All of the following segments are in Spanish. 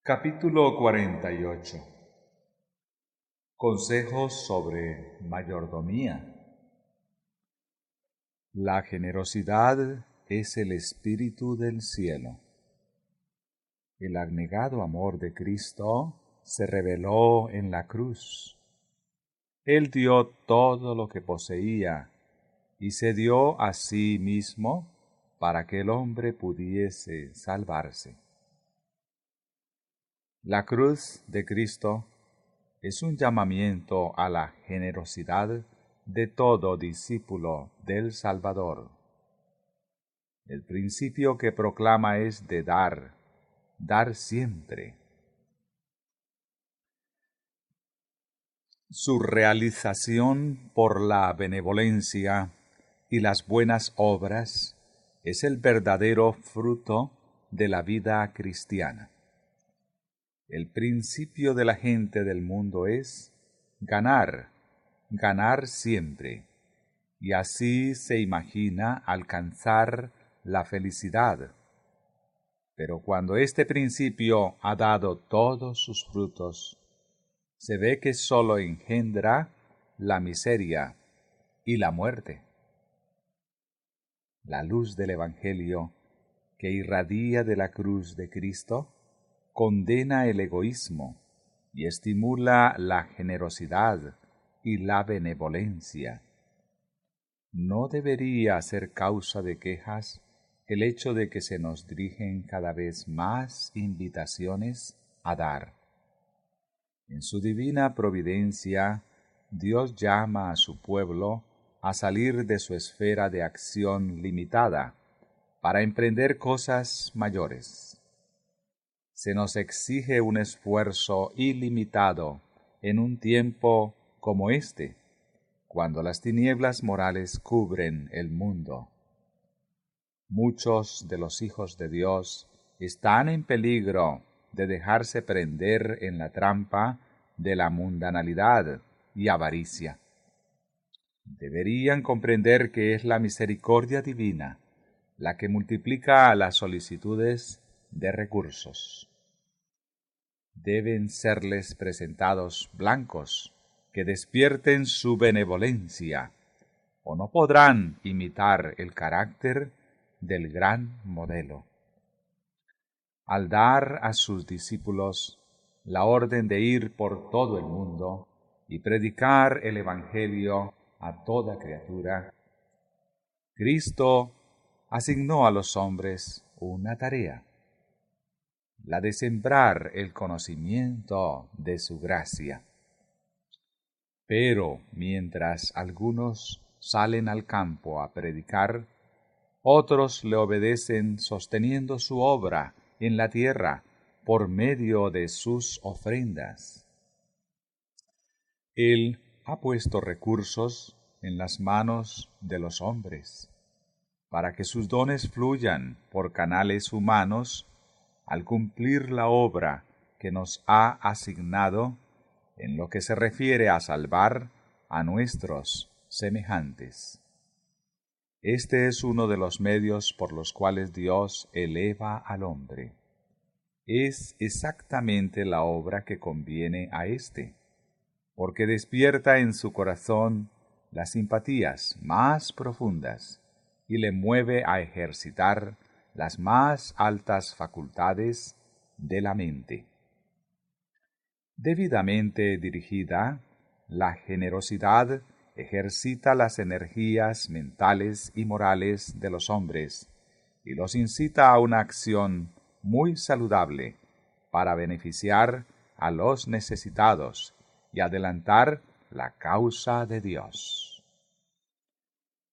Capítulo 48. Consejos sobre mayordomía. La generosidad es el espíritu del cielo. El abnegado amor de Cristo se reveló en la cruz. Él dio todo lo que poseía y se dio a sí mismo para que el hombre pudiese salvarse. La cruz de Cristo es un llamamiento a la generosidad de todo discípulo del Salvador. El principio que proclama es de dar siempre. Su realización por la benevolencia y las buenas obras es el verdadero fruto de la vida cristiana. El principio de la gente del mundo es ganar siempre, y así se imagina alcanzar la felicidad. Pero cuando este principio ha dado todos sus frutos, se ve que sólo engendra la miseria y la muerte. La luz del Evangelio, que irradia de la cruz de Cristo, condena el egoísmo y estimula la generosidad y la benevolencia. No debería ser causa de quejas el hecho de que se nos dirigen cada vez más invitaciones a dar. En su divina providencia, Dios llama a su pueblo a salir de su esfera de acción limitada para emprender cosas mayores. Se nos exige un esfuerzo ilimitado en un tiempo como este, cuando las tinieblas morales cubren el mundo. Muchos de los hijos de Dios están en peligro de dejarse prender en la trampa de la mundanalidad y avaricia. Deberían comprender que es la misericordia divina la que multiplica las solicitudes de recursos. Deben serles presentados blancos que despierten su benevolencia, o no podrán imitar el carácter del gran modelo. Al dar a sus discípulos la orden de ir por todo el mundo y predicar el Evangelio a toda criatura, Cristo asignó a los hombres una tarea, la de sembrar el conocimiento de su gracia. Pero mientras algunos salen al campo a predicar, otros le obedecen sosteniendo su obra en la tierra por medio de sus ofrendas. Él ha puesto recursos en las manos de los hombres, para que sus dones fluyan por canales humanos al cumplir la obra que nos ha asignado en lo que se refiere a salvar a nuestros semejantes. Este es uno de los medios por los cuales Dios eleva al hombre. Es exactamente la obra que conviene a éste, porque despierta en su corazón las simpatías más profundas y le mueve a ejercitar las más altas facultades de la mente. Debidamente dirigida, la generosidad ejercita las energías mentales y morales de los hombres y los incita a una acción muy saludable para beneficiar a los necesitados y adelantar la causa de Dios.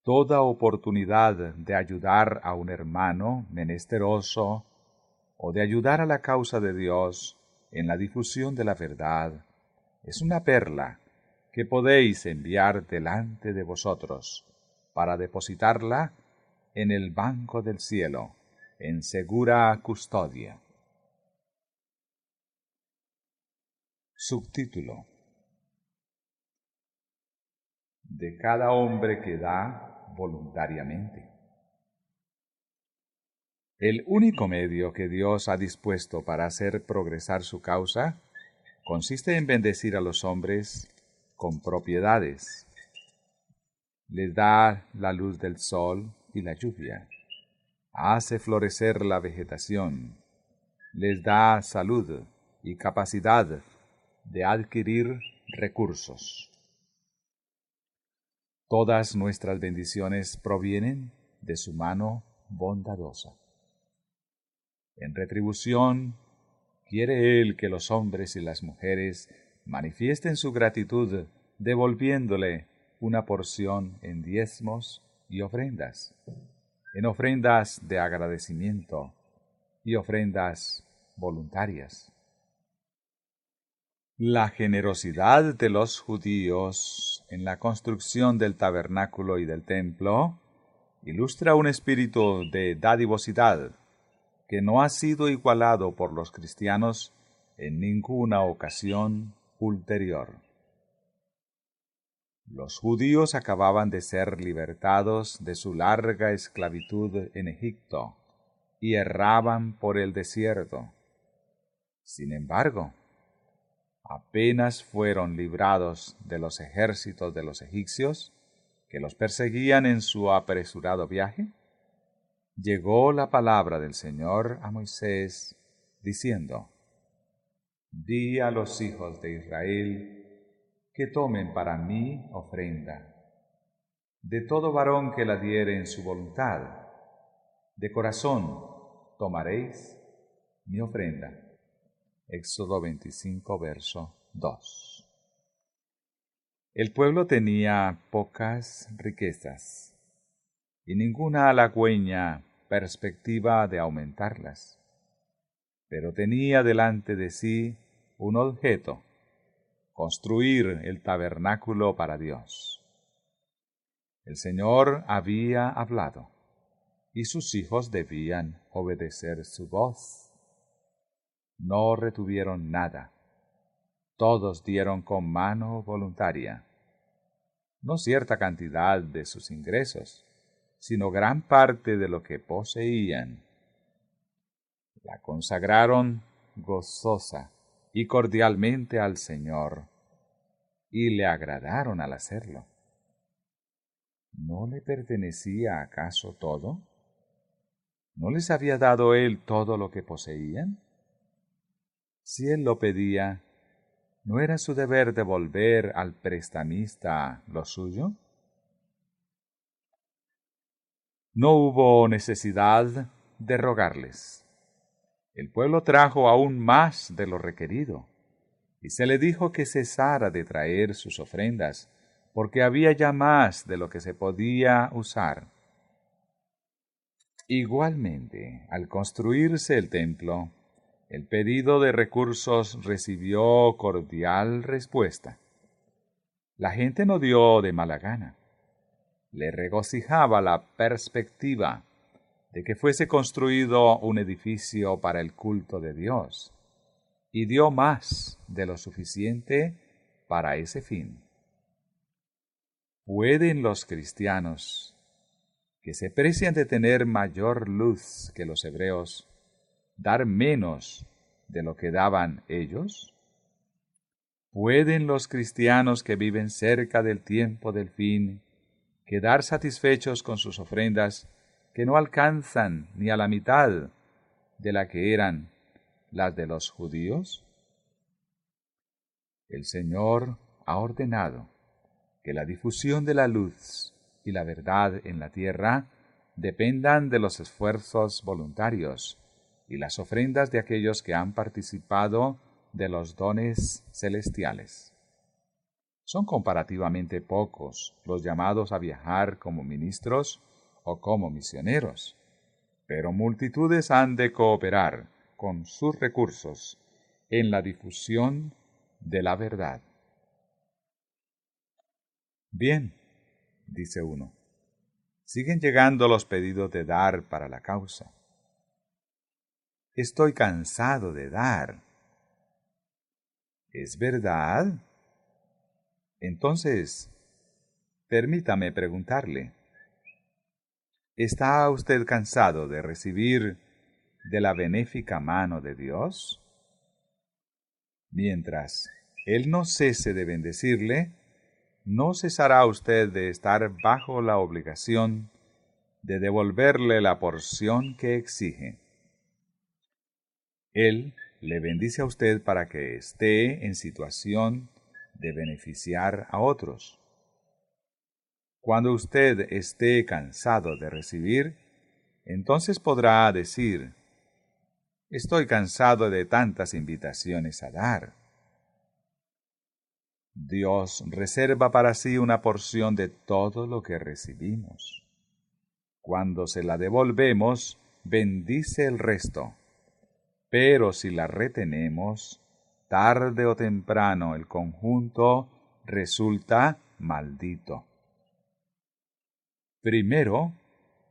Toda oportunidad de ayudar a un hermano menesteroso o de ayudar a la causa de Dios en la difusión de la verdad es una perla que podéis enviar delante de vosotros para depositarla en el banco del cielo, en segura custodia. Subtítulo: de cada hombre que da voluntariamente. El único medio que Dios ha dispuesto para hacer progresar su causa consiste en bendecir a los hombres con propiedades. Les da la luz del sol y la lluvia. Hace florecer la vegetación. Les da salud y capacidad de adquirir recursos. Todas nuestras bendiciones provienen de su mano bondadosa. En retribución, quiere Él que los hombres y las mujeres manifiesten su gratitud devolviéndole una porción en diezmos y ofrendas, en ofrendas de agradecimiento y ofrendas voluntarias. La generosidad de los judíos en la construcción del tabernáculo y del templo ilustra un espíritu de dadivosidad que no ha sido igualado por los cristianos en ninguna ocasión ulterior. Los judíos acababan de ser libertados de su larga esclavitud en Egipto y erraban por el desierto. Sin embargo, apenas fueron librados de los ejércitos de los egipcios, que los perseguían en su apresurado viaje, llegó la palabra del Señor a Moisés, diciendo: Di a los hijos de Israel que tomen para mí ofrenda, de todo varón que la diere en su voluntad. De corazón tomaréis mi ofrenda. Éxodo 25, verso 2. El pueblo tenía pocas riquezas y ninguna halagüeña perspectiva de aumentarlas, pero tenía delante de sí un objeto: construir el tabernáculo para Dios. El Señor había hablado, y sus hijos debían obedecer su voz. No retuvieron nada. Todos dieron con mano voluntaria, no cierta cantidad de sus ingresos, sino gran parte de lo que poseían. La consagraron gozosa y cordialmente al Señor, y le agradaron al hacerlo. ¿No le pertenecía acaso todo? ¿No les había dado Él todo lo que poseían? Si Él lo pedía, ¿no era su deber devolver al prestamista lo suyo? No hubo necesidad de rogarles. El pueblo trajo aún más de lo requerido, y se le dijo que cesara de traer sus ofrendas, porque había ya más de lo que se podía usar. Igualmente, al construirse el templo, el pedido de recursos recibió cordial respuesta. La gente no dio de mala gana. Le regocijaba la perspectiva de que fuese construido un edificio para el culto de Dios, y dio más de lo suficiente para ese fin. ¿Pueden los cristianos, que se precian de tener mayor luz que los hebreos, dar menos de lo que daban ellos? ¿Pueden los cristianos que viven cerca del tiempo del fin quedar satisfechos con sus ofrendas que no alcanzan ni a la mitad de la que eran las de los judíos? El Señor ha ordenado que la difusión de la luz y la verdad en la tierra dependan de los esfuerzos voluntarios y las ofrendas de aquellos que han participado de los dones celestiales. Son comparativamente pocos los llamados a viajar como ministros o como misioneros, pero multitudes han de cooperar con sus recursos en la difusión de la verdad. Bien, dice uno, siguen llegando los pedidos de dar para la causa. Estoy cansado de dar. ¿Es verdad? Entonces, permítame preguntarle, ¿está usted cansado de recibir de la benéfica mano de Dios? Mientras Él no cese de bendecirle, no cesará usted de estar bajo la obligación de devolverle la porción que exige. Él le bendice a usted para que esté en situación de beneficiar a otros. Cuando usted esté cansado de recibir, entonces podrá decir: estoy cansado de tantas invitaciones a dar. Dios reserva para sí una porción de todo lo que recibimos. Cuando se la devolvemos, bendice el resto. Pero si la retenemos, tarde o temprano el conjunto resulta maldito. Primero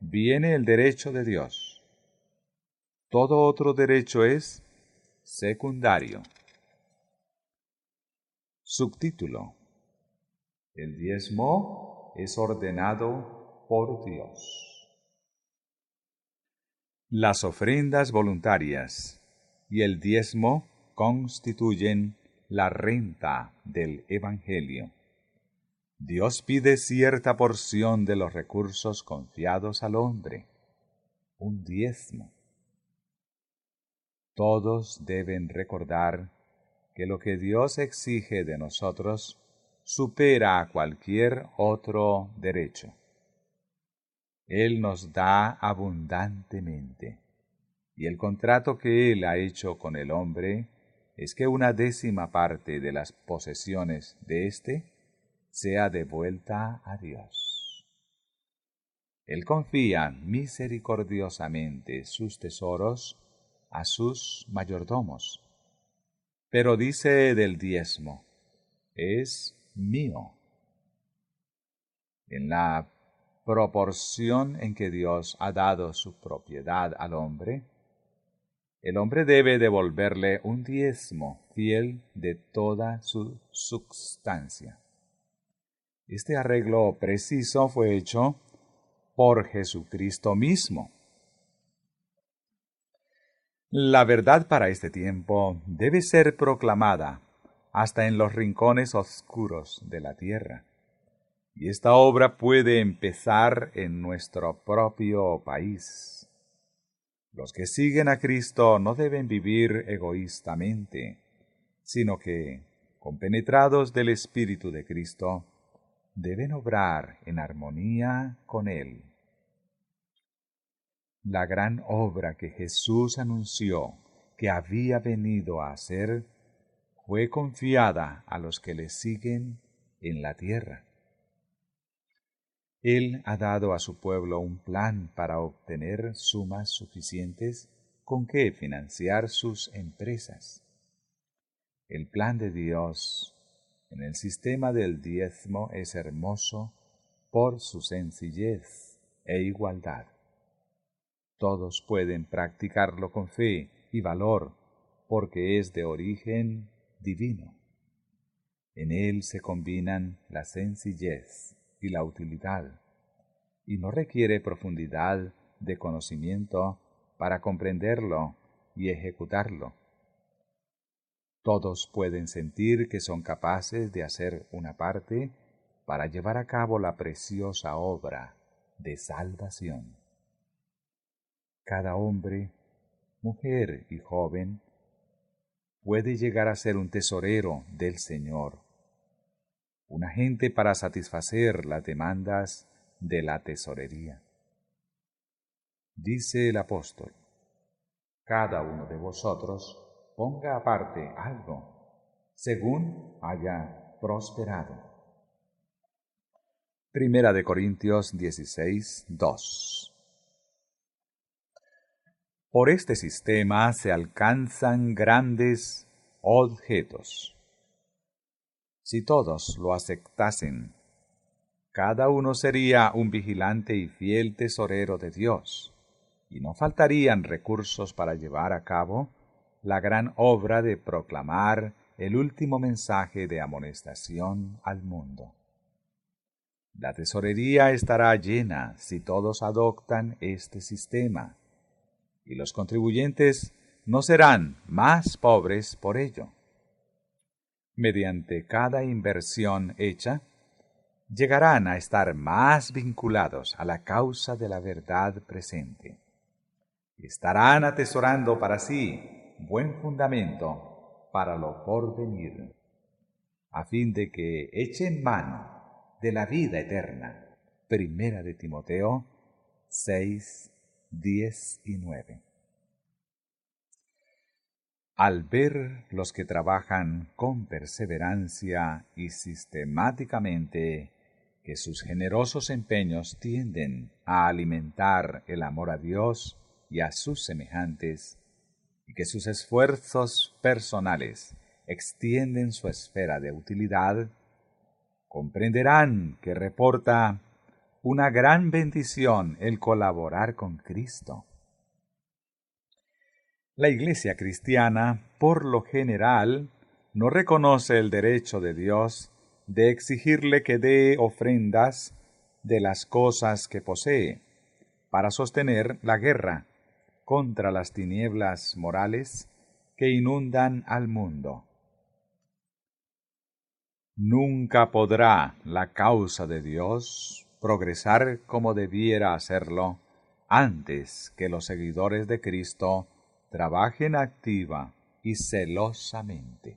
viene el derecho de Dios. Todo otro derecho es secundario. Subtítulo: el diezmo es ordenado por Dios. Las ofrendas voluntarias y el diezmo constituyen la renta del Evangelio. Dios pide cierta porción de los recursos confiados al hombre, un diezmo. Todos deben recordar que lo que Dios exige de nosotros supera a cualquier otro derecho. Él nos da abundantemente, y el contrato que Él ha hecho con el hombre es que una 10ª parte de las posesiones de éste sea devuelta a Dios. Él confía misericordiosamente sus tesoros a sus mayordomos, pero dice del diezmo: es mío. En la proporción en que Dios ha dado su propiedad al hombre, el hombre debe devolverle un diezmo fiel de toda su substancia. Este arreglo preciso fue hecho por Jesucristo mismo. La verdad para este tiempo debe ser proclamada hasta en los rincones oscuros de la tierra. Y esta obra puede empezar en nuestro propio país. Los que siguen a Cristo no deben vivir egoístamente, sino que, compenetrados del Espíritu de Cristo, deben obrar en armonía con Él. La gran obra que Jesús anunció que había venido a hacer fue confiada a los que le siguen en la tierra. Él ha dado a su pueblo un plan para obtener sumas suficientes con que financiar sus empresas. El plan de Dios en el sistema del diezmo es hermoso por su sencillez e igualdad. Todos pueden practicarlo con fe y valor porque es de origen divino. En él se combinan la sencillez y la utilidad, y no requiere profundidad de conocimiento para comprenderlo y ejecutarlo. Todos pueden sentir que son capaces de hacer una parte para llevar a cabo la preciosa obra de salvación. Cada hombre, mujer y joven puede llegar a ser un tesorero del Señor, un agente para satisfacer las demandas de la tesorería. Dice el apóstol: cada uno de vosotros ponga aparte algo, según haya prosperado. Primera de Corintios 16:2. Por este sistema se alcanzan grandes objetos. Si todos lo aceptasen, cada uno sería un vigilante y fiel tesorero de Dios, y no faltarían recursos para llevar a cabo la gran obra de proclamar el último mensaje de amonestación al mundo. La tesorería estará llena si todos adoptan este sistema, y los contribuyentes no serán más pobres por ello. Mediante cada inversión hecha, llegarán a estar más vinculados a la causa de la verdad presente. Estarán atesorando para sí buen fundamento para lo porvenir, a fin de que echen mano de la vida eterna. Primera de Timoteo 6, 10 y 9. Al ver los que trabajan con perseverancia y sistemáticamente que sus generosos empeños tienden a alimentar el amor a Dios y a sus semejantes, y que sus esfuerzos personales extienden su esfera de utilidad, comprenderán que reporta una gran bendición el colaborar con Cristo. La Iglesia cristiana, por lo general, no reconoce el derecho de Dios de exigirle que dé ofrendas de las cosas que posee para sostener la guerra contra las tinieblas morales que inundan al mundo. Nunca podrá la causa de Dios progresar como debiera hacerlo antes que los seguidores de Cristo trabajen activa y celosamente.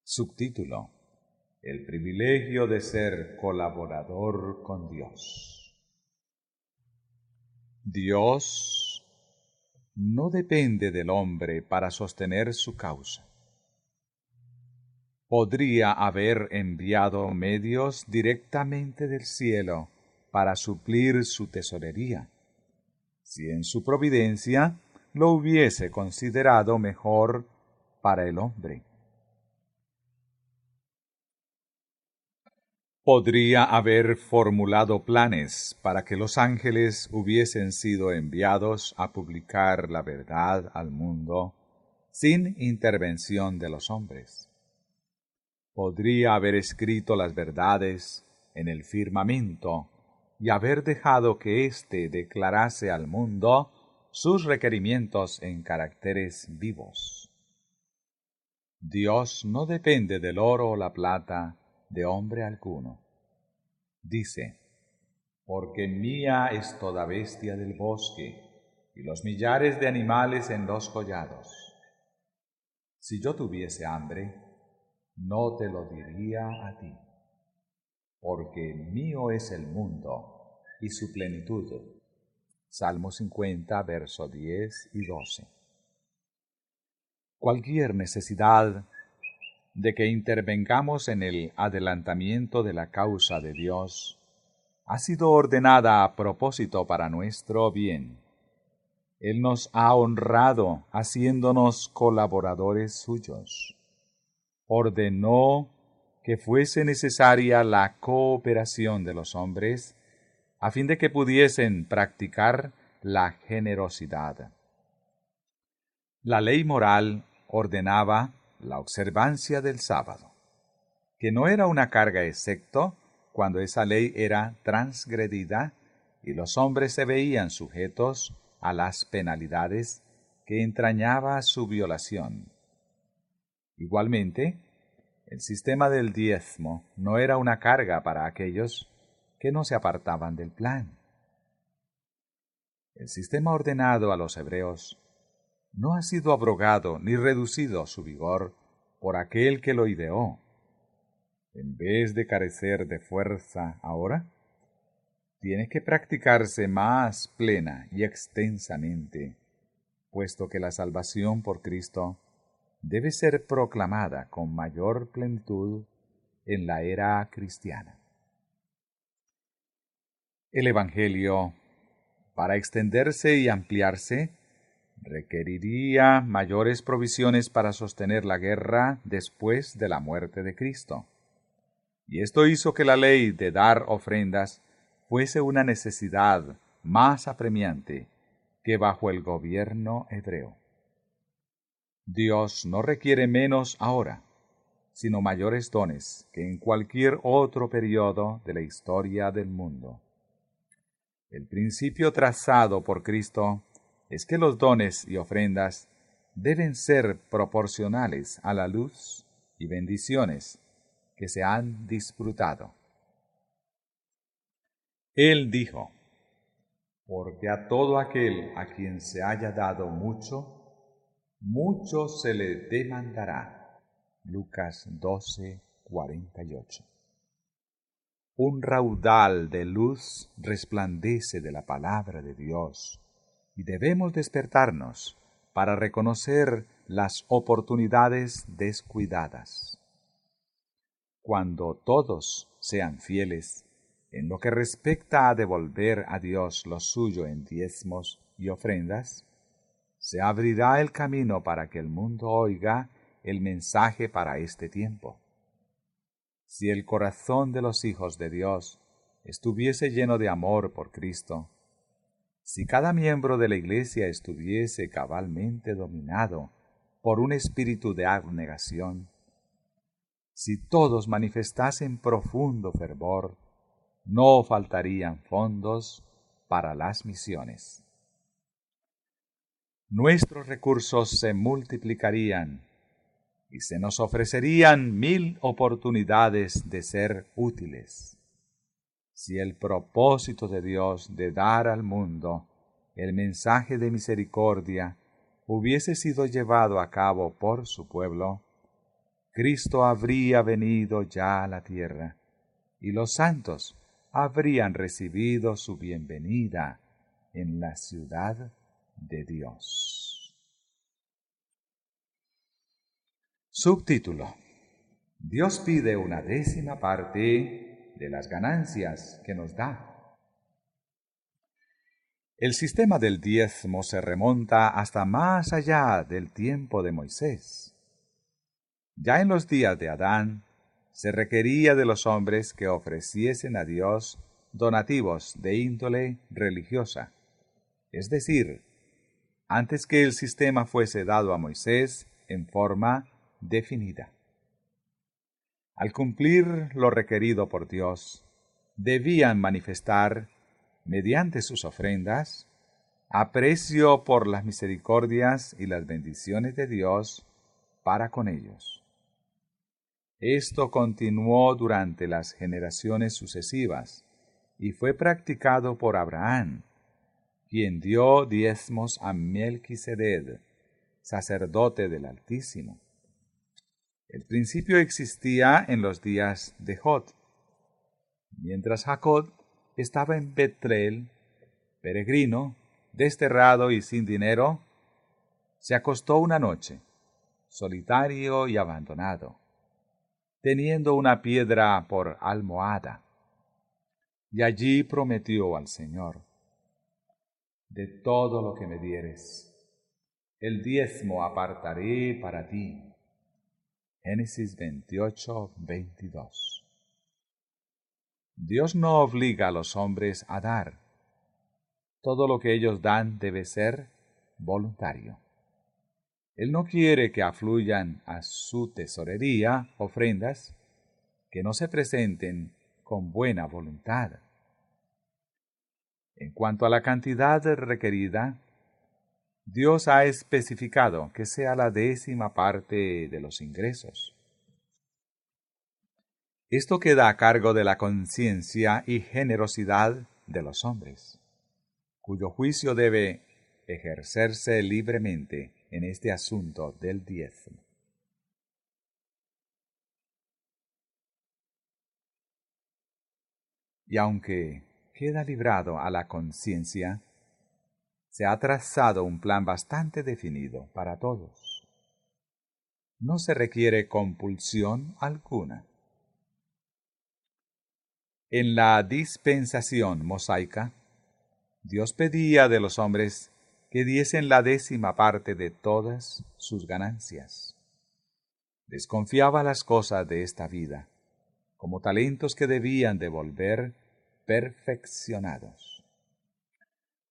Subtítulo: El privilegio de ser colaborador con Dios. Dios no depende del hombre para sostener su causa. Podría haber enviado medios directamente del cielo para suplir su tesorería, si en su providencia lo hubiese considerado mejor para el hombre. Podría haber formulado planes para que los ángeles hubiesen sido enviados a publicar la verdad al mundo sin intervención de los hombres. Podría haber escrito las verdades en el firmamento y haber dejado que éste declarase al mundo sus requerimientos en caracteres vivos. Dios no depende del oro o la plata de hombre alguno. Dice: porque mía es toda bestia del bosque, y los millares de animales en los collados. Si yo tuviese hambre, no te lo diría a ti, porque mío es el mundo y su plenitud. Salmo 50, verso 10 y 12. Cualquier necesidad de que intervengamos en el adelantamiento de la causa de Dios ha sido ordenada a propósito para nuestro bien. Él nos ha honrado haciéndonos colaboradores suyos. Ordenó que fuese necesaria la cooperación de los hombres a fin de que pudiesen practicar la generosidad. La ley moral ordenaba la observancia del sábado, que no era una carga excepto cuando esa ley era transgredida y los hombres se veían sujetos a las penalidades que entrañaba su violación. Igualmente, el sistema del diezmo no era una carga para aquellos que no se apartaban del plan. El sistema ordenado a los hebreos no ha sido abrogado ni reducido su vigor por aquel que lo ideó. En vez de carecer de fuerza ahora, tiene que practicarse más plena y extensamente, puesto que la salvación por Cristo debe ser proclamada con mayor plenitud en la era cristiana. El Evangelio, para extenderse y ampliarse, requeriría mayores provisiones para sostener la guerra después de la muerte de Cristo. Y esto hizo que la ley de dar ofrendas fuese una necesidad más apremiante que bajo el gobierno hebreo. Dios no requiere menos ahora, sino mayores dones que en cualquier otro periodo de la historia del mundo. El principio trazado por Cristo es que los dones y ofrendas deben ser proporcionales a la luz y bendiciones que se han disfrutado. Él dijo: porque a todo aquel a quien se haya dado mucho, mucho se le demandará. Lucas 12:48. Un raudal de luz resplandece de la palabra de Dios, y debemos despertarnos para reconocer las oportunidades descuidadas. Cuando todos sean fieles en lo que respecta a devolver a Dios lo suyo en diezmos y ofrendas, se abrirá el camino para que el mundo oiga el mensaje para este tiempo. Si el corazón de los hijos de Dios estuviese lleno de amor por Cristo, si cada miembro de la Iglesia estuviese cabalmente dominado por un espíritu de abnegación, si todos manifestasen profundo fervor, no faltarían fondos para las misiones. Nuestros recursos se multiplicarían y se nos ofrecerían 1000 oportunidades de ser útiles. Si el propósito de Dios de dar al mundo el mensaje de misericordia hubiese sido llevado a cabo por su pueblo, Cristo habría venido ya a la tierra, y los santos habrían recibido su bienvenida en la ciudad de Dios. Subtítulo: Dios pide una 10ª parte de las ganancias que nos da. El sistema del diezmo se remonta hasta más allá del tiempo de Moisés. Ya en los días de Adán, se requería de los hombres que ofreciesen a Dios donativos de índole religiosa. Es decir, antes que el sistema fuese dado a Moisés en forma definida. Al cumplir lo requerido por Dios, debían manifestar, mediante sus ofrendas, aprecio por las misericordias y las bendiciones de Dios para con ellos. Esto continuó durante las generaciones sucesivas y fue practicado por Abraham, quien dio diezmos a Melquisedec, sacerdote del Altísimo. El principio existía en los días de Jod. Mientras Jacob estaba en Betrel, peregrino, desterrado y sin dinero, se acostó una noche, solitario y abandonado, teniendo una piedra por almohada, y allí prometió al Señor: de todo lo que me dieres, el diezmo apartaré para ti. Génesis 28:22. Dios no obliga a los hombres a dar. Todo lo que ellos dan debe ser voluntario. Él no quiere que afluyan a su tesorería ofrendas que no se presenten con buena voluntad. En cuanto a la cantidad requerida, Dios ha especificado que sea la 10ª parte de los ingresos. Esto queda a cargo de la conciencia y generosidad de los hombres, cuyo juicio debe ejercerse libremente en este asunto del diezmo. Y aunque queda librado a la conciencia, se ha trazado un plan bastante definido para todos. No se requiere compulsión alguna. En la dispensación mosaica, Dios pedía de los hombres que diesen la 10ª parte de todas sus ganancias. Desconfiaba las cosas de esta vida, como talentos que debían devolver perfeccionados.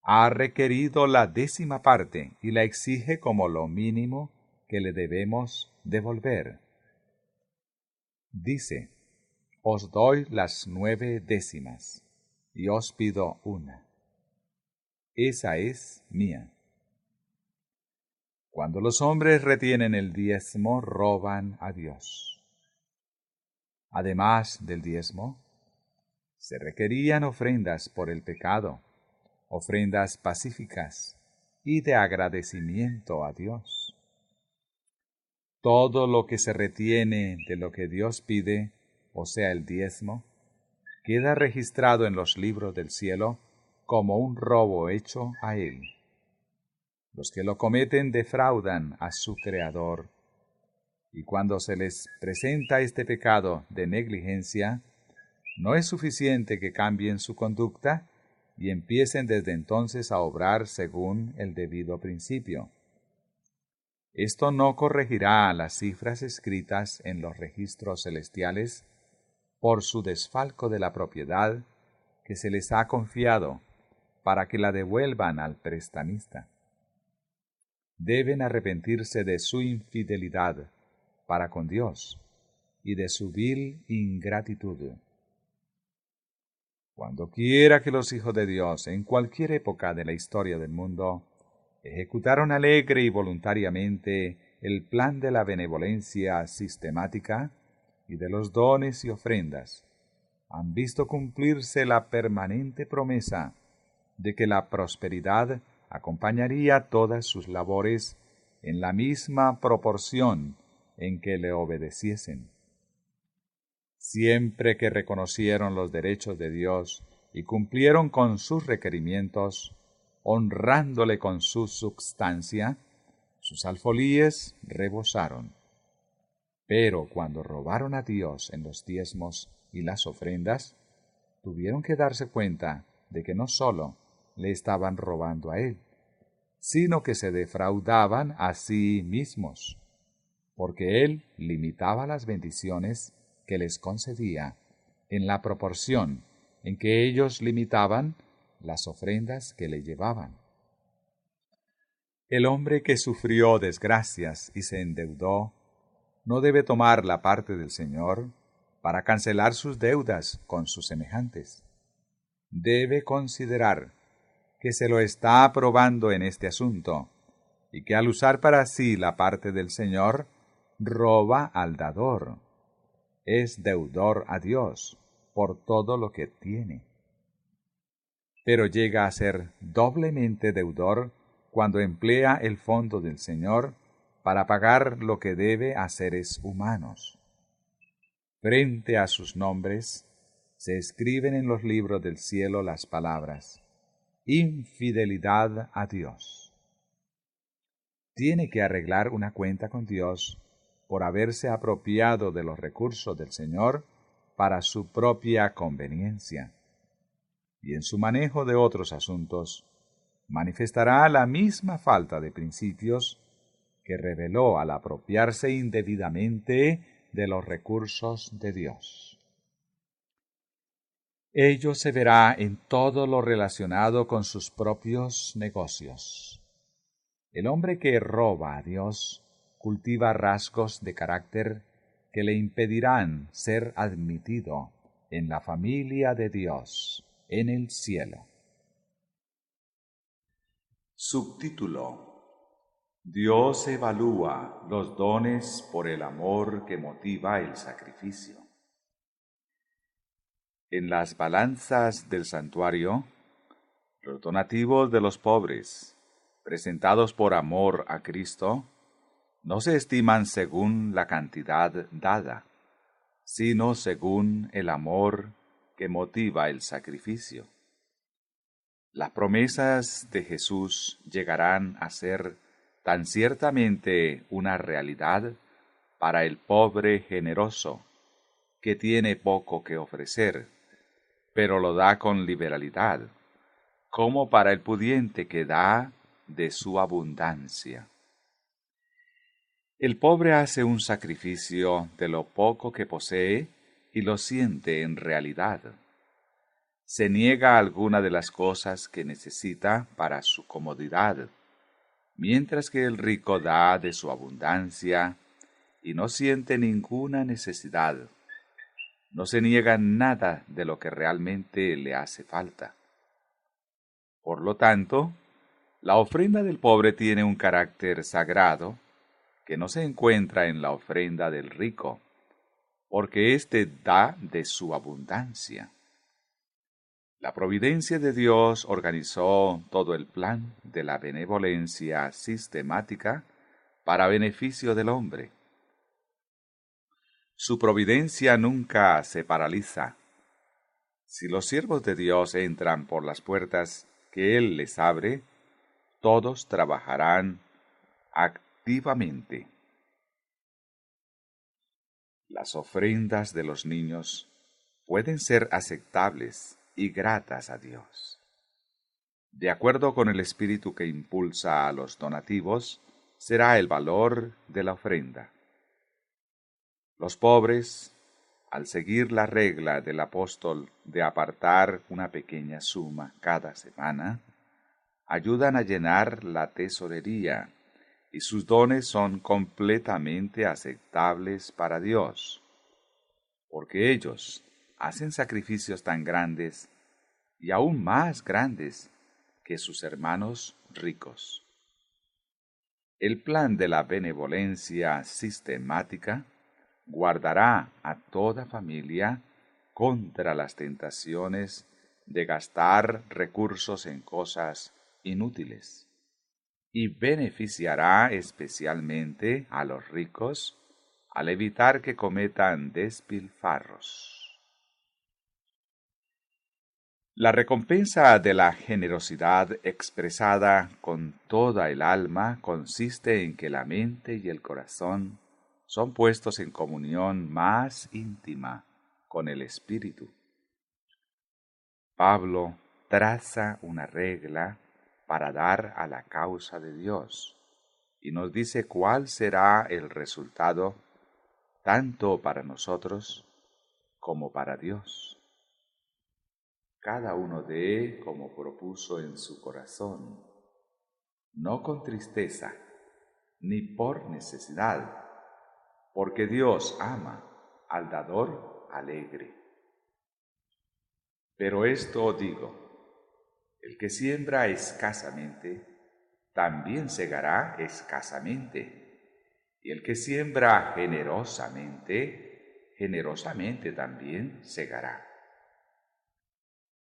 Ha requerido la 10ª parte y la exige como lo mínimo que le debemos devolver. Dice: os doy las 9 décimas, y os pido una. esa es mía. Cuando los hombres retienen el diezmo, roban a Dios. Además del diezmo, se requerían ofrendas por el pecado, ofrendas pacíficas y de agradecimiento a Dios. Todo lo que se retiene de lo que Dios pide, o sea el diezmo, queda registrado en los libros del cielo como un robo hecho a Él. Los que lo cometen defraudan a su Creador, y cuando se les presenta este pecado de negligencia, no es suficiente que cambien su conducta y empiecen desde entonces a obrar según el debido principio. Esto no corregirá las cifras escritas en los registros celestiales por su desfalco de la propiedad que se les ha confiado para que la devuelvan al prestamista. Deben arrepentirse de su infidelidad para con Dios y de su vil ingratitud. Cuando quiera que los hijos de Dios, en cualquier época de la historia del mundo, ejecutaron alegre y voluntariamente el plan de la benevolencia sistemática y de los dones y ofrendas, han visto cumplirse la permanente promesa de que la prosperidad acompañaría todas sus labores en la misma proporción en que le obedeciesen. Siempre que reconocieron los derechos de Dios y cumplieron con sus requerimientos, honrándole con su substancia, sus alfolíes rebosaron. Pero cuando robaron a Dios en los diezmos y las ofrendas, tuvieron que darse cuenta de que no sólo le estaban robando a Él, sino que se defraudaban a sí mismos, porque Él limitaba las bendiciones que les concedía en la proporción en que ellos limitaban las ofrendas que le llevaban. El hombre que sufrió desgracias y se endeudó no debe tomar la parte del Señor para cancelar sus deudas con sus semejantes. Debe considerar que se lo está aprobando en este asunto y que al usar para sí la parte del Señor, roba al dador. Es deudor a Dios por todo lo que tiene. Pero llega a ser doblemente deudor cuando emplea el fondo del Señor para pagar lo que debe a seres humanos. Frente a sus nombres se escriben en los libros del cielo las palabras: infidelidad a Dios. Tiene que arreglar una cuenta con Dios por haberse apropiado de los recursos del Señor para su propia conveniencia. Y en su manejo de otros asuntos, manifestará la misma falta de principios que reveló al apropiarse indebidamente de los recursos de Dios. Ello se verá en todo lo relacionado con sus propios negocios. El hombre que roba a Dios cultiva rasgos de carácter que le impedirán ser admitido en la familia de Dios en el cielo. Subtítulo: Dios evalúa los dones por el amor que motiva el sacrificio. En las balanzas del santuario, los donativos de los pobres, presentados por amor a Cristo, no se estiman según la cantidad dada, sino según el amor que motiva el sacrificio. Las promesas de Jesús llegarán a ser tan ciertamente una realidad para el pobre generoso, que tiene poco que ofrecer, pero lo da con liberalidad, como para el pudiente que da de su abundancia. El pobre hace un sacrificio de lo poco que posee y lo siente en realidad. Se niega alguna de las cosas que necesita para su comodidad, mientras que el rico da de su abundancia y no siente ninguna necesidad. No se niega nada de lo que realmente le hace falta. Por lo tanto, la ofrenda del pobre tiene un carácter sagrado que no se encuentra en la ofrenda del rico, porque éste da de su abundancia. La providencia de Dios organizó todo el plan de la benevolencia sistemática para beneficio del hombre. Su providencia nunca se paraliza. Si los siervos de Dios entran por las puertas que Él les abre, todos trabajarán activamente. Las ofrendas de los niños pueden ser aceptables y gratas a Dios. De acuerdo con el espíritu que impulsa a los donativos, será el valor de la ofrenda. Los pobres, al seguir la regla del apóstol de apartar una pequeña suma cada semana, ayudan a llenar la tesorería y sus dones son completamente aceptables para Dios, porque ellos hacen sacrificios tan grandes y aún más grandes que sus hermanos ricos. El plan de la benevolencia sistemática guardará a toda familia contra las tentaciones de gastar recursos en cosas inútiles y beneficiará especialmente a los ricos al evitar que cometan despilfarros. La recompensa de la generosidad expresada con toda el alma consiste en que la mente y el corazón son puestos en comunión más íntima con el Espíritu. Pablo traza una regla para dar a la causa de Dios y nos dice cuál será el resultado tanto para nosotros como para Dios. Cada uno dé como propuso en su corazón, no con tristeza, ni por necesidad, porque Dios ama al dador alegre. Pero esto digo, el que siembra escasamente, también segará escasamente, y el que siembra generosamente, generosamente también segará.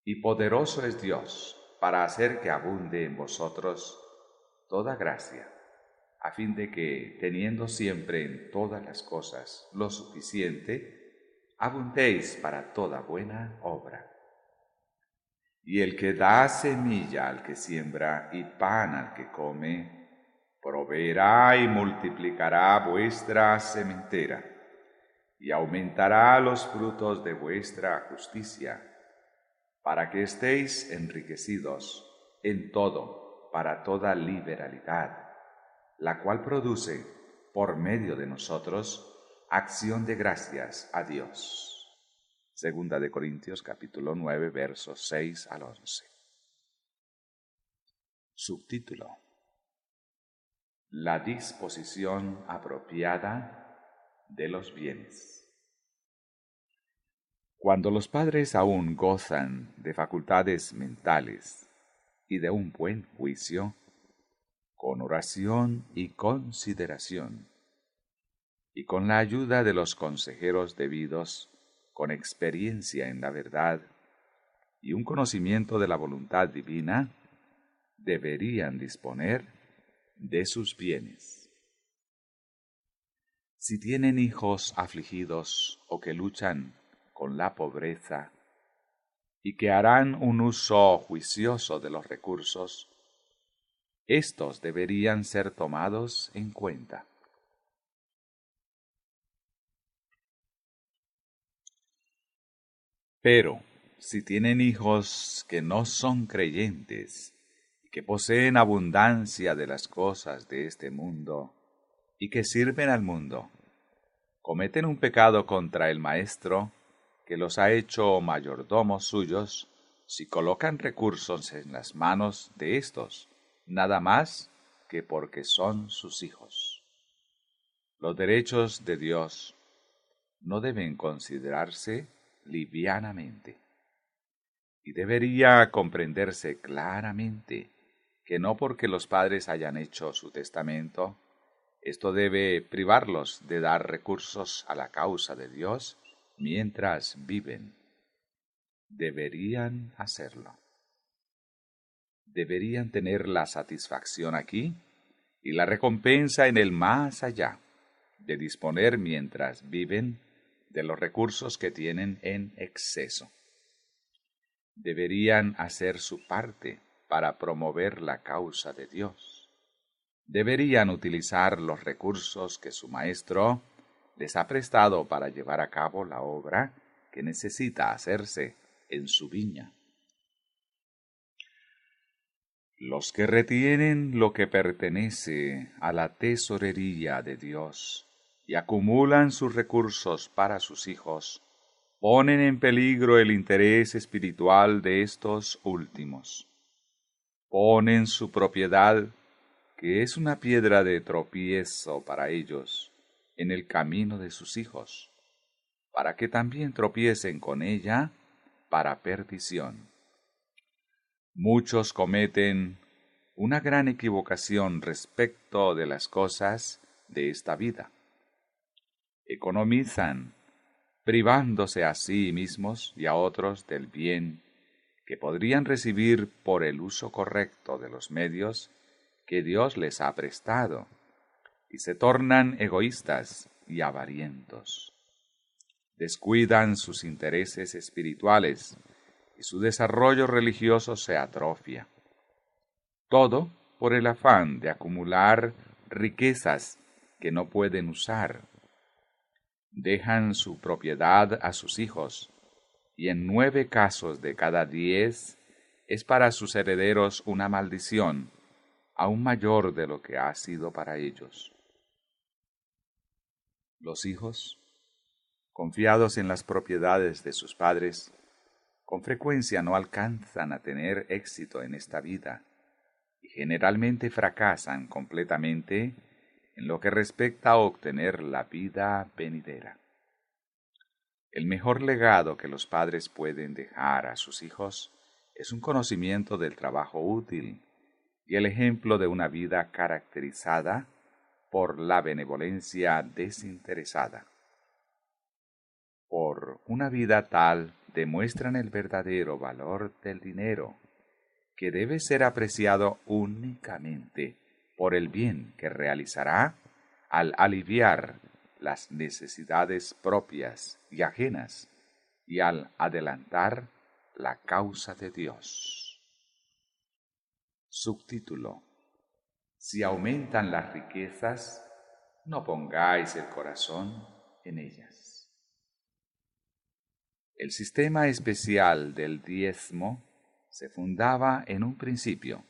Y poderoso es Dios para hacer que abunde en vosotros toda gracia, a fin de que, teniendo siempre en todas las cosas lo suficiente, abundéis para toda buena obra. Y el que da semilla al que siembra y pan al que come, proveerá y multiplicará vuestra sementera, y aumentará los frutos de vuestra justicia, para que estéis enriquecidos en todo, para toda liberalidad, la cual produce, por medio de nosotros, acción de gracias a Dios. Segunda de Corintios capítulo 9, versos 6 al 11. Subtítulo: La disposición apropiada de los bienes. Cuando los padres aún gozan de facultades mentales y de un buen juicio, con oración y consideración, y con la ayuda de los consejeros debidos, con experiencia en la verdad y un conocimiento de la voluntad divina, deberían disponer de sus bienes. Si tienen hijos afligidos o que luchan con la pobreza y que harán un uso juicioso de los recursos, estos deberían ser tomados en cuenta. Pero si tienen hijos que no son creyentes y que poseen abundancia de las cosas de este mundo y que sirven al mundo, cometen un pecado contra el Maestro que los ha hecho mayordomos suyos si colocan recursos en las manos de éstos, nada más que porque son sus hijos. Los derechos de Dios no deben considerarse livianamente. Y debería comprenderse claramente que no porque los padres hayan hecho su testamento, esto debe privarlos de dar recursos a la causa de Dios mientras viven. Deberían hacerlo. Deberían tener la satisfacción aquí y la recompensa en el más allá de disponer mientras viven de los recursos que tienen en exceso. Deberían hacer su parte para promover la causa de Dios. Deberían utilizar los recursos que su maestro les ha prestado para llevar a cabo la obra que necesita hacerse en su viña. Los que retienen lo que pertenece a la tesorería de Dios y acumulan sus recursos para sus hijos, ponen en peligro el interés espiritual de estos últimos. Ponen su propiedad, que es una piedra de tropiezo para ellos, en el camino de sus hijos, para que también tropiecen con ella para perdición. Muchos cometen una gran equivocación respecto de las cosas de esta vida. Economizan, privándose a sí mismos y a otros del bien que podrían recibir por el uso correcto de los medios que Dios les ha prestado, y se tornan egoístas y avarientos. Descuidan sus intereses espirituales y su desarrollo religioso se atrofia. Todo por el afán de acumular riquezas que no pueden usar. Dejan su propiedad a sus hijos, y en 9 casos de cada 10 es para sus herederos una maldición, aún mayor de lo que ha sido para ellos. Los hijos, confiados en las propiedades de sus padres, con frecuencia no alcanzan a tener éxito en esta vida y generalmente fracasan completamente en lo que respecta a obtener la vida venidera. El mejor legado que los padres pueden dejar a sus hijos es un conocimiento del trabajo útil y el ejemplo de una vida caracterizada por la benevolencia desinteresada. Por una vida tal demuestran el verdadero valor del dinero, que debe ser apreciado únicamente por el bien que realizará al aliviar las necesidades propias y ajenas y al adelantar la causa de Dios. Subtítulo: Si aumentan las riquezas, no pongáis el corazón en ellas. El sistema especial del diezmo se fundaba en un principio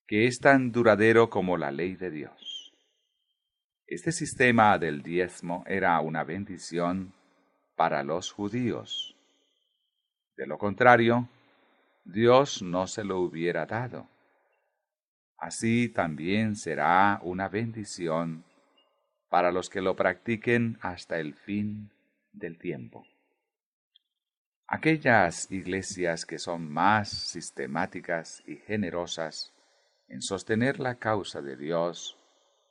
que es tan duradero como la ley de Dios. Este sistema del diezmo era una bendición para los judíos. De lo contrario, Dios no se lo hubiera dado. Así también será una bendición para los que lo practiquen hasta el fin del tiempo. Aquellas iglesias que son más sistemáticas y generosas en sostener la causa de Dios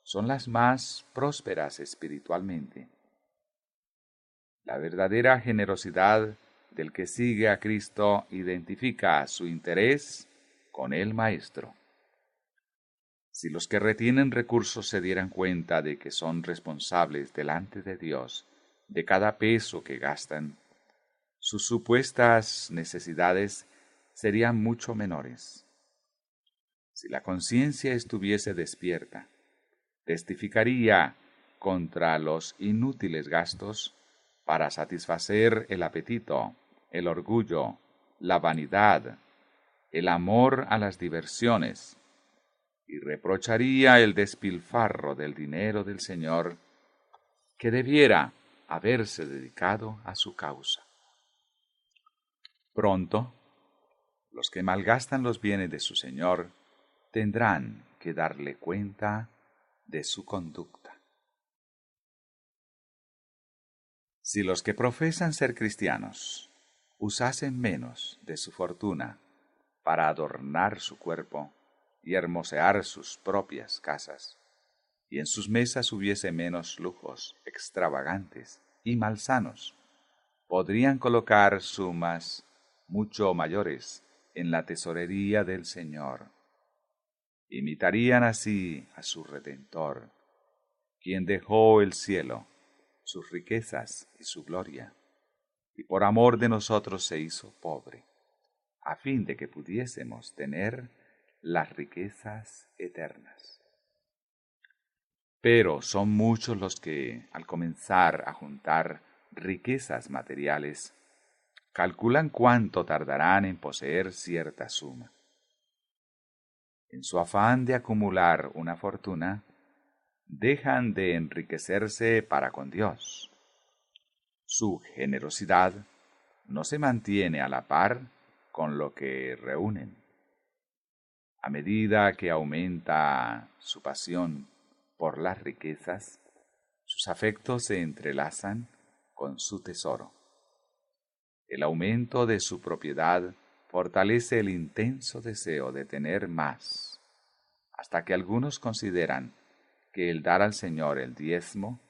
son las más prósperas espiritualmente. La verdadera generosidad del que sigue a Cristo identifica su interés con el Maestro. Si los que retienen recursos se dieran cuenta de que son responsables delante de Dios de cada peso que gastan, sus supuestas necesidades serían mucho menores. Si la conciencia estuviese despierta, testificaría contra los inútiles gastos para satisfacer el apetito, el orgullo, la vanidad, el amor a las diversiones, y reprocharía el despilfarro del dinero del Señor que debiera haberse dedicado a su causa. Pronto, los que malgastan los bienes de su Señor tendrán que darle cuenta de su conducta. Si los que profesan ser cristianos usasen menos de su fortuna para adornar su cuerpo y hermosear sus propias casas, y en sus mesas hubiese menos lujos extravagantes y malsanos, podrían colocar sumas mucho mayores en la tesorería del Señor. Imitarían así a su Redentor, quien dejó el cielo, sus riquezas y su gloria, y por amor de nosotros se hizo pobre, a fin de que pudiésemos tener las riquezas eternas. Pero son muchos los que, al comenzar a juntar riquezas materiales, calculan cuánto tardarán en poseer cierta suma. En su afán de acumular una fortuna, dejan de enriquecerse para con Dios. Su generosidad no se mantiene a la par con lo que reúnen. A medida que aumenta su pasión por las riquezas, sus afectos se entrelazan con su tesoro. El aumento de su propiedad fortalece el intenso deseo de tener más, hasta que algunos consideran que el dar al Señor el diezmo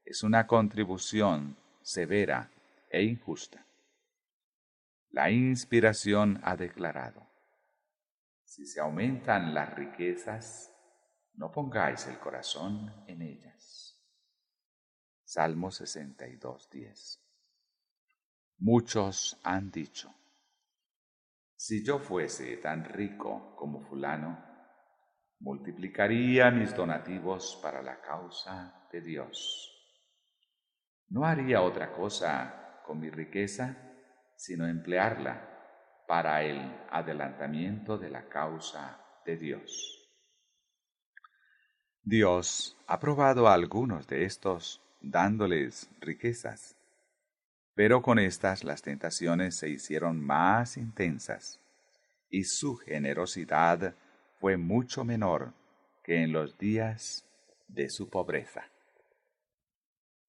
es una contribución severa e injusta. La inspiración ha declarado: si se aumentan las riquezas, no pongáis el corazón en ellas. Salmo 62:10. Muchos han dicho: si yo fuese tan rico como fulano, multiplicaría mis donativos para la causa de Dios. No haría otra cosa con mi riqueza sino emplearla para el adelantamiento de la causa de Dios. Dios ha probado a algunos de estos dándoles riquezas, pero con estas las tentaciones se hicieron más intensas y su generosidad fue mucho menor que en los días de su pobreza.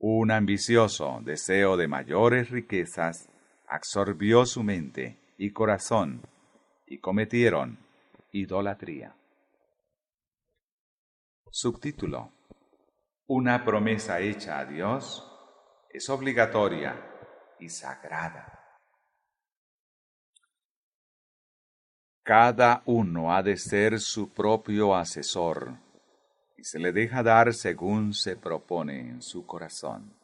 Un ambicioso deseo de mayores riquezas absorbió su mente y corazón y cometieron idolatría. Subtítulo: Una promesa hecha a Dios es obligatoria y sagrada. Cada uno ha de ser su propio asesor, y se le deja dar según se propone en su corazón.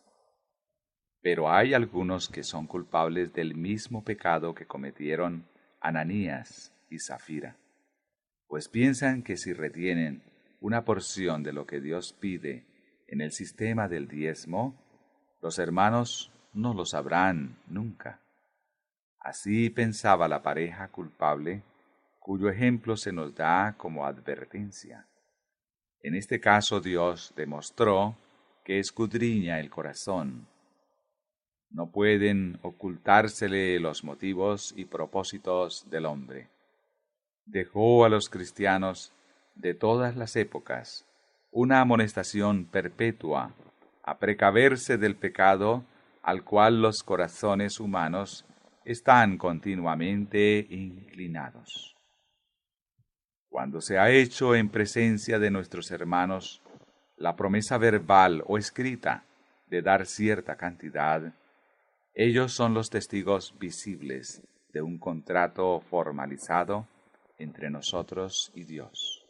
Pero hay algunos que son culpables del mismo pecado que cometieron Ananías y Zafira, pues piensan que si retienen una porción de lo que Dios pide en el sistema del diezmo, los hermanos no lo sabrán nunca. Así pensaba la pareja culpable, cuyo ejemplo se nos da como advertencia. En este caso Dios demostró que escudriña el corazón. No pueden ocultársele los motivos y propósitos del hombre. Dejó a los cristianos de todas las épocas una amonestación perpetua a precaverse del pecado al cual los corazones humanos están continuamente inclinados. Cuando se ha hecho en presencia de nuestros hermanos la promesa verbal o escrita de dar cierta cantidad, ellos son los testigos visibles de un contrato formalizado entre nosotros y Dios.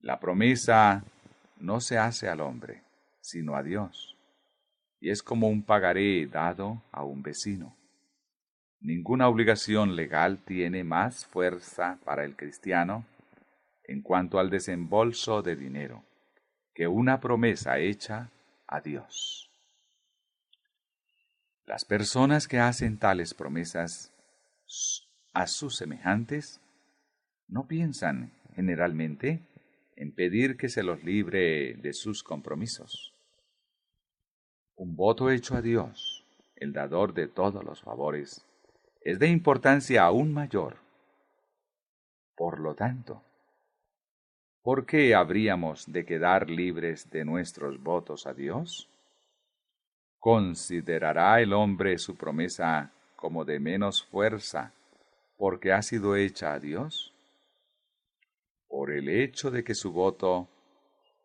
La promesa no se hace al hombre, sino a Dios, y es como un pagaré dado a un vecino. Ninguna obligación legal tiene más fuerza para el cristiano en cuanto al desembolso de dinero que una promesa hecha a Dios. Las personas que hacen tales promesas a sus semejantes no piensan generalmente en pedir que se los libre de sus compromisos. Un voto hecho a Dios, el dador de todos los favores, es de importancia aún mayor. Por lo tanto, ¿por qué habríamos de quedar libres de nuestros votos a Dios? ¿Considerará el hombre su promesa como de menos fuerza, porque ha sido hecha a Dios? Por el hecho de que su voto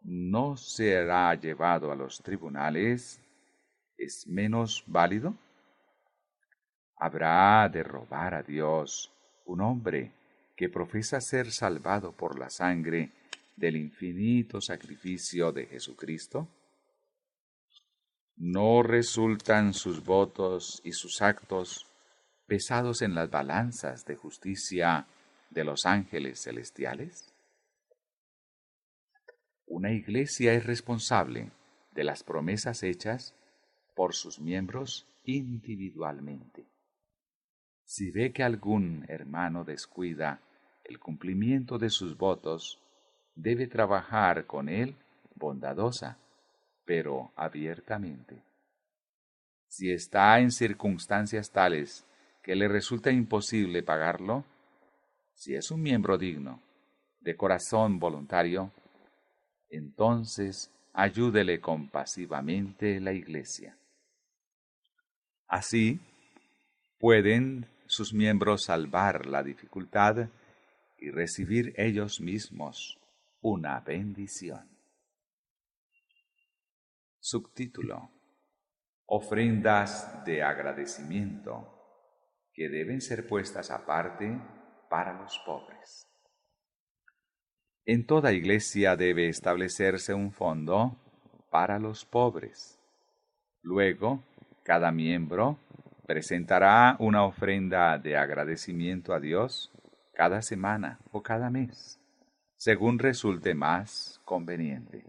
no será llevado a los tribunales, ¿es menos válido? ¿Habrá de robar a Dios un hombre que profesa ser salvado por la sangre del infinito sacrificio de Jesucristo? ¿No resultan sus votos y sus actos pesados en las balanzas de justicia de los ángeles celestiales? Una iglesia es responsable de las promesas hechas por sus miembros individualmente. Si ve que algún hermano descuida el cumplimiento de sus votos, debe trabajar con él bondadosa, pero abiertamente. Si está en circunstancias tales que le resulta imposible pagarlo, si es un miembro digno, de corazón voluntario, entonces ayúdele compasivamente la Iglesia. Así, pueden sus miembros salvar la dificultad y recibir ellos mismos una bendición. Subtítulo: Ofrendas de agradecimiento que deben ser puestas aparte para los pobres. En toda iglesia debe establecerse un fondo para los pobres. Luego, cada miembro presentará una ofrenda de agradecimiento a Dios cada semana o cada mes, según resulte más conveniente.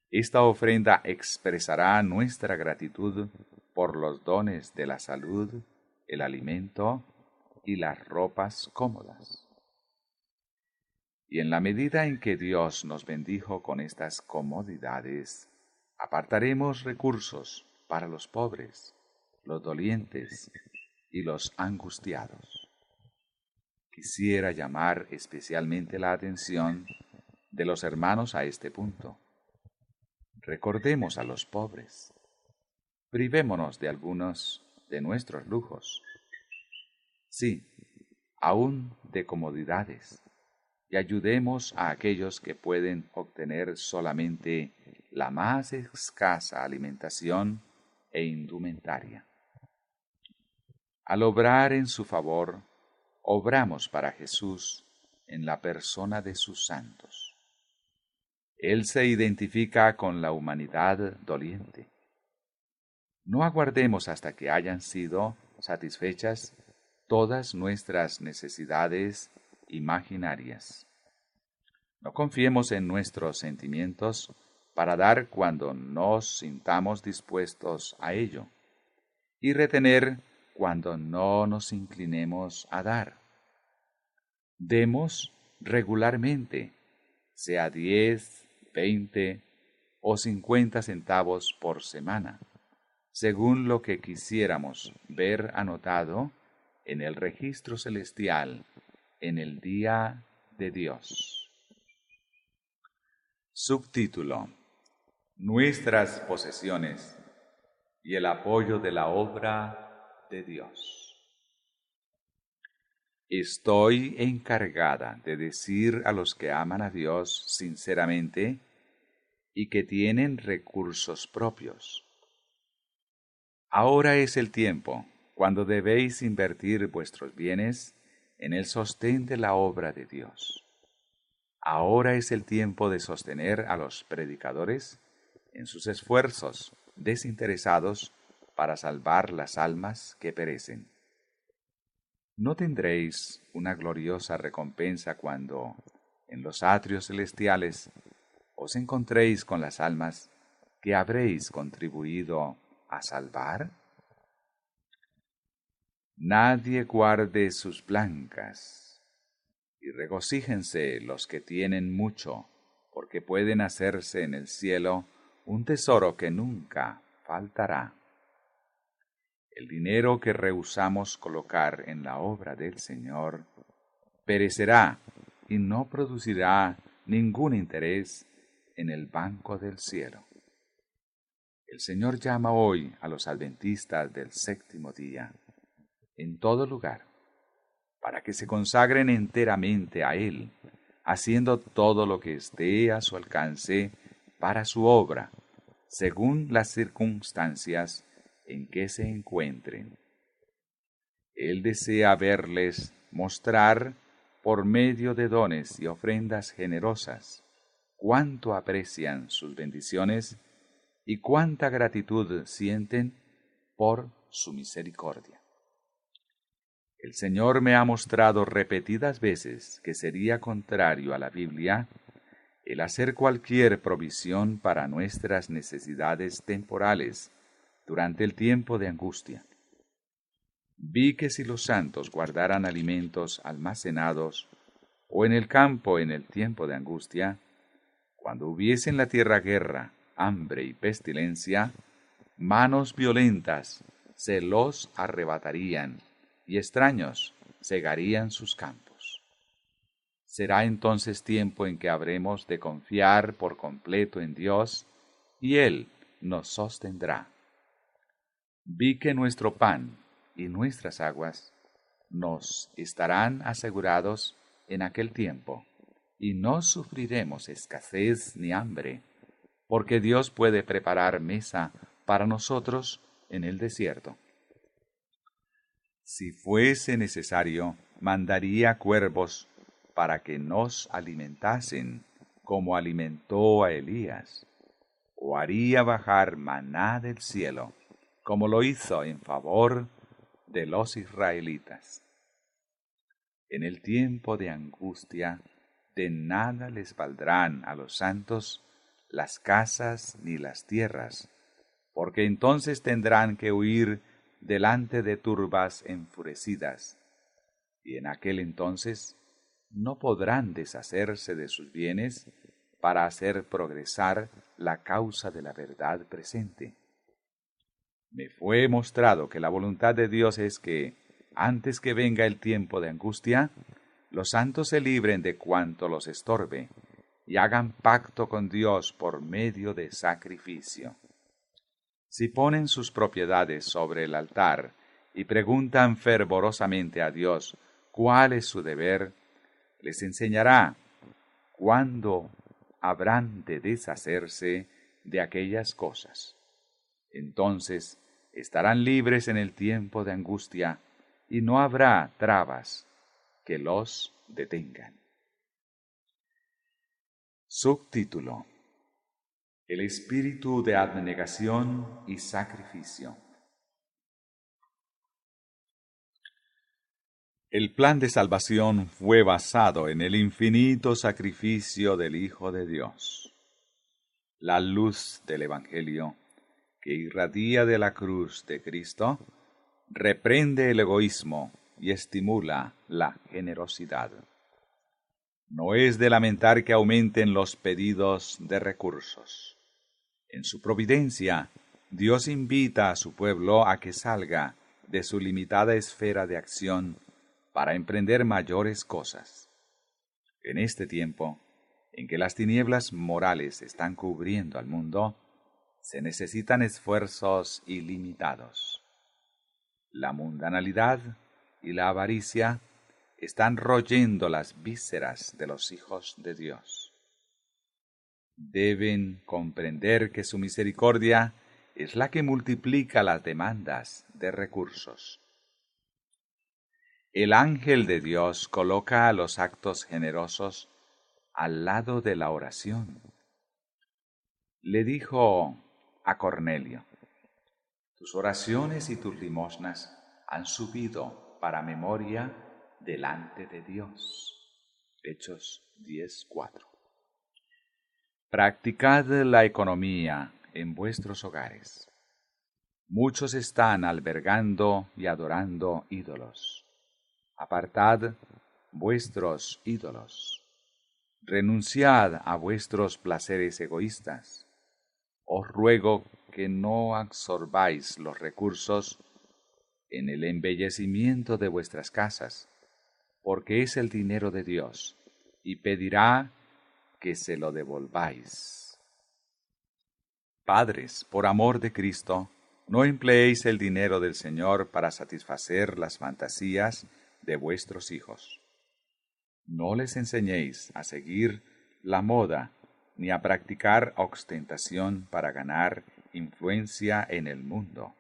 Esta ofrenda expresará nuestra gratitud por los dones de la salud, el alimento y las ropas cómodas. Y en la medida en que Dios nos bendijo con estas comodidades, apartaremos recursos para los pobres, los dolientes y los angustiados. Quisiera llamar especialmente la atención de los hermanos a este punto. Recordemos a los pobres. Privémonos de algunos de nuestros lujos. Sí, aún de comodidades. Y ayudemos a aquellos que pueden obtener solamente la más escasa alimentación e indumentaria. Al obrar en su favor, obramos para Jesús en la persona de sus santos. Él se identifica con la humanidad doliente. No aguardemos hasta que hayan sido satisfechas todas nuestras necesidades imaginarias. No confiemos en nuestros sentimientos para dar cuando nos sintamos dispuestos a ello, y retener cuando no nos inclinemos a dar. Demos regularmente, sea 10, 20 o 50 centavos por semana, según lo que quisiéramos ver anotado en el registro celestial en el día de Dios. Subtítulo: Nuestras posesiones y el apoyo de la obra de Dios. Estoy encargada de decir a los que aman a Dios sinceramente y que tienen recursos propios: ahora es el tiempo cuando debéis invertir vuestros bienes en el sostén de la obra de Dios. Ahora es el tiempo de sostener a los predicadores en sus esfuerzos desinteresados para salvar las almas que perecen. ¿No tendréis una gloriosa recompensa cuando, en los atrios celestiales, os encontréis con las almas que habréis contribuido a salvar? Nadie guarde sus blancas, y regocíjense los que tienen mucho, porque pueden hacerse en el cielo un tesoro que nunca faltará. El dinero que rehusamos colocar en la obra del Señor perecerá y no producirá ningún interés en el banco del cielo. El Señor llama hoy a los adventistas del séptimo día en todo lugar, para que se consagren enteramente a Él, haciendo todo lo que esté a su alcance para su obra, según las circunstancias en que se encuentren. Él desea verles mostrar, por medio de dones y ofrendas generosas, cuánto aprecian sus bendiciones y cuánta gratitud sienten por su misericordia. El Señor me ha mostrado repetidas veces que sería contrario a la Biblia el hacer cualquier provisión para nuestras necesidades temporales durante el tiempo de angustia. Vi que si los santos guardaran alimentos almacenados o en el campo en el tiempo de angustia, cuando hubiese en la tierra guerra, hambre y pestilencia, manos violentas se los arrebatarían y extraños cegarían sus campos. Será entonces tiempo en que habremos de confiar por completo en Dios y Él nos sostendrá. Vi que nuestro pan y nuestras aguas nos estarán asegurados en aquel tiempo, y no sufriremos escasez ni hambre, porque Dios puede preparar mesa para nosotros en el desierto. Si fuese necesario, mandaría cuervos para que nos alimentasen, como alimentó a Elías, o haría bajar maná del cielo, como lo hizo en favor de los israelitas. En el tiempo de angustia, de nada les valdrán a los santos las casas ni las tierras, porque entonces tendrán que huir delante de turbas enfurecidas, y en aquel entonces no podrán deshacerse de sus bienes para hacer progresar la causa de la verdad presente. Me fue mostrado que la voluntad de Dios es que, antes que venga el tiempo de angustia, los santos se libren de cuanto los estorbe y hagan pacto con Dios por medio de sacrificio. Si ponen sus propiedades sobre el altar y preguntan fervorosamente a Dios cuál es su deber, les enseñará cuándo habrán de deshacerse de aquellas cosas. Entonces estarán libres en el tiempo de angustia y no habrá trabas que los detengan. Subtítulo: El espíritu de abnegación y sacrificio. El plan de salvación fue basado en el infinito sacrificio del Hijo de Dios. La luz del Evangelio, que irradia de la cruz de Cristo, reprende el egoísmo y estimula la generosidad. No es de lamentar que aumenten los pedidos de recursos. En su providencia, Dios invita a su pueblo a que salga de su limitada esfera de acción para emprender mayores cosas. En este tiempo, en que las tinieblas morales están cubriendo al mundo, se necesitan esfuerzos ilimitados. La mundanalidad y la avaricia están royendo las vísceras de los hijos de Dios. Deben comprender que su misericordia es la que multiplica las demandas de recursos. El ángel de Dios coloca a los actos generosos al lado de la oración. Le dijo a Cornelio: tus oraciones y tus limosnas han subido para memoria delante de Dios. Hechos 10:4. Practicad la economía en vuestros hogares. Muchos están albergando y adorando ídolos. Apartad vuestros ídolos. Renunciad a vuestros placeres egoístas. Os ruego que no absorbáis los recursos en el embellecimiento de vuestras casas, porque es el dinero de Dios, y pedirá que se lo devolváis. Padres, por amor de Cristo, no empleéis el dinero del Señor para satisfacer las fantasías de vuestros hijos. No les enseñéis a seguir la moda ni a practicar ostentación para ganar influencia en el mundo.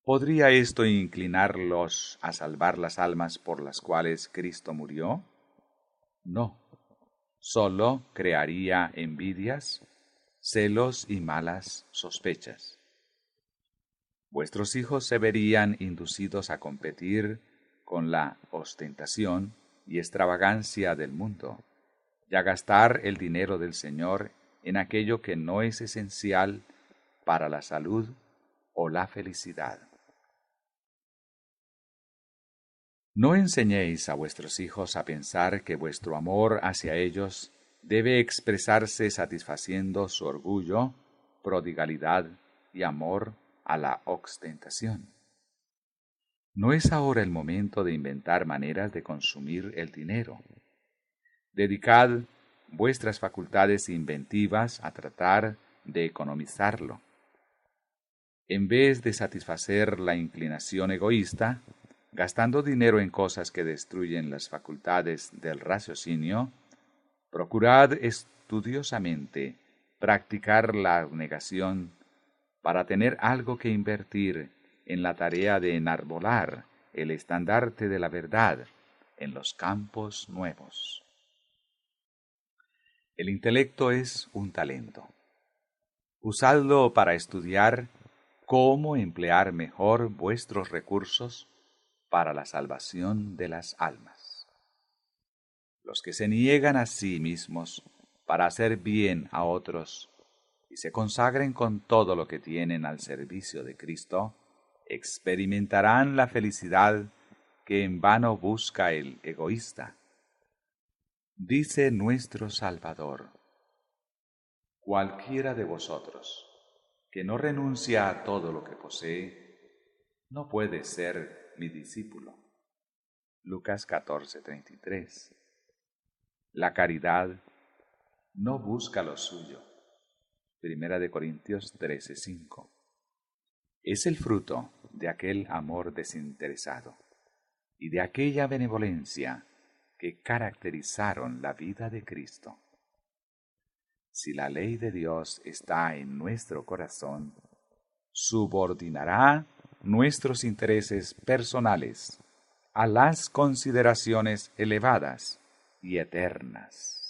¿Podría esto inclinarlos a salvar las almas por las cuales Cristo murió? No, solo crearía envidias, celos y malas sospechas. Vuestros hijos se verían inducidos a competir con la ostentación y extravagancia del mundo, y a gastar el dinero del Señor en aquello que no es esencial para la salud o la felicidad. No enseñéis a vuestros hijos a pensar que vuestro amor hacia ellos debe expresarse satisfaciendo su orgullo, prodigalidad y amor a la ostentación. No es ahora el momento de inventar maneras de consumir el dinero. Dedicad vuestras facultades inventivas a tratar de economizarlo. En vez de satisfacer la inclinación egoísta, gastando dinero en cosas que destruyen las facultades del raciocinio, procurad estudiosamente practicar la abnegación para tener algo que invertir en la tarea de enarbolar el estandarte de la verdad en los campos nuevos. El intelecto es un talento. Usadlo para estudiar cómo emplear mejor vuestros recursos para la salvación de las almas. Los que se niegan a sí mismos para hacer bien a otros y se consagren con todo lo que tienen al servicio de Cristo, experimentarán la felicidad que en vano busca el egoísta. Dice nuestro Salvador: cualquiera de vosotros que no renuncia a todo lo que posee, no puede ser mi discípulo. Lucas 14:33. La caridad no busca lo suyo. Primera de Corintios 13:5. Es el fruto de aquel amor desinteresado y de aquella benevolencia que caracterizaron la vida de Cristo. Si la ley de Dios está en nuestro corazón, subordinará nuestros intereses personales a las consideraciones elevadas y eternas.